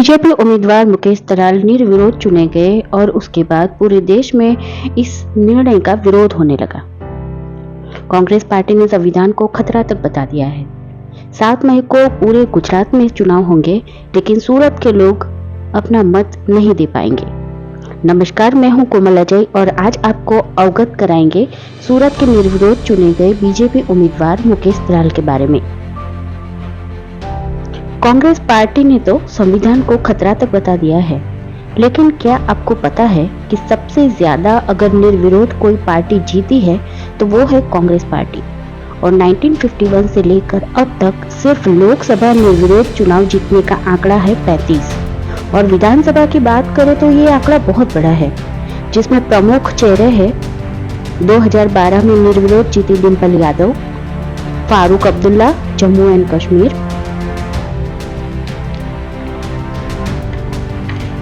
BJP उम्मीदवार मुकेश दलाल निर्विरोध चुने गए और उसके बाद पूरे देश में इस निर्णय का विरोध होने लगा। कांग्रेस पार्टी ने संविधान को खतरा तक बता दिया है। 7 मई को पूरे गुजरात में चुनाव होंगे, लेकिन सूरत के लोग अपना मत नहीं दे पाएंगे। नमस्कार, मैं हूं कोमल अजय और आज आपको अवगत कराएंगे सूरत के निर्विरोध चुने गए बीजेपी उम्मीदवार मुकेश दलाल के बारे में। कांग्रेस पार्टी ने तो संविधान को खतरा तक बता दिया है, लेकिन क्या आपको पता है कि सबसे ज्यादा अगर निर्विरोध कोई पार्टी जीती है तो वो है कांग्रेस पार्टी। और 1951 से लेकर अब तक सिर्फ लोकसभा निर्विरोध चुनाव जीतने का आंकड़ा है 35 और विधानसभा की बात करें तो ये आंकड़ा बहुत बड़ा है, जिसमें प्रमुख चेहरे हैं 2012 में निर्विरोध जीती Dimple Yadav, Farooq Abdullah Jammu and Kashmir,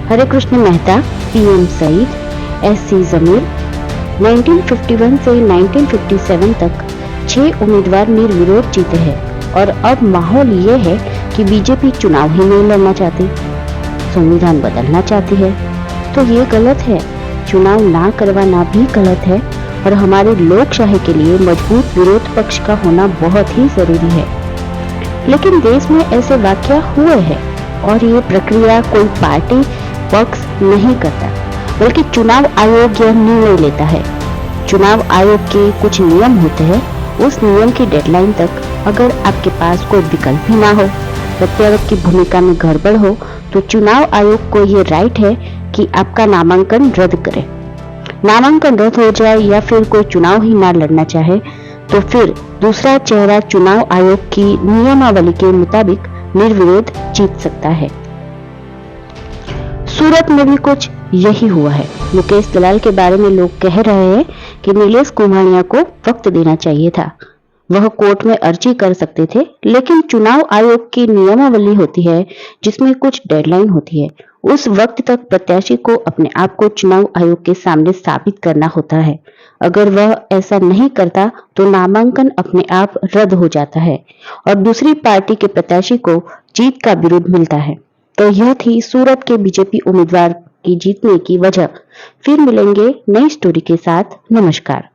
Hare Krishna Mehta, PM Sayeed, SC Jamir. 1951 से 1957 तक 6 उम्मीदवार निर्विरोध जीते हैं और अब माहौल ये है कि बीजेपी चुनाव ही नहीं लड़ना चाहती, संविधान बदलना चाहती है। तो ये गलत है, चुनाव ना करवाना भी गलत है और हमारे लोकशाही के लिए मजबूत विरोध पक्ष का होना बहुत ही जरूरी है। लेकिन देश में ऐसे वाकया हुए हैं और ये प्रक्रिया कोई पार्टी पक्ष नहीं करता, बल्कि चुनाव आयोग यह निर्णय लेता है। चुनाव आयोग के कुछ नियम होते हैं, उस नियम की डेडलाइन तक अगर आपके पास कोई विकल्प ही ना हो, प्रत्याशी की भूमिका में गड़बड़ हो, तो चुनाव आयोग को ये राइट है कि आपका नामांकन रद्द करे। नामांकन रद्द हो जाए या फिर कोई चुनाव ही ना लड़ना चाहे तो फिर दूसरा चेहरा चुनाव आयोग की नियमावली के मुताबिक निर्विरोध जीत सकता है। सूरत में भी कुछ यही हुआ है। मुकेश दलाल के बारे में लोग कह रहे हैं कि नीलेश कुमारिया को वक्त देना चाहिए था, वह कोर्ट में अर्जी कर सकते थे, लेकिन चुनाव आयोग की नियमावली होती है जिसमें कुछ डेडलाइन होती है। उस वक्त तक प्रत्याशी को अपने आप को चुनाव आयोग के सामने साबित करना होता है। अगर वह ऐसा नहीं करता तो नामांकन अपने आप रद्द हो जाता है और दूसरी पार्टी के प्रत्याशी को जीत का विरोध मिलता है। तो यह थी सूरत के बीजेपी उम्मीदवार की जीतने की वजह। फिर मिलेंगे नई स्टोरी के साथ। नमस्कार।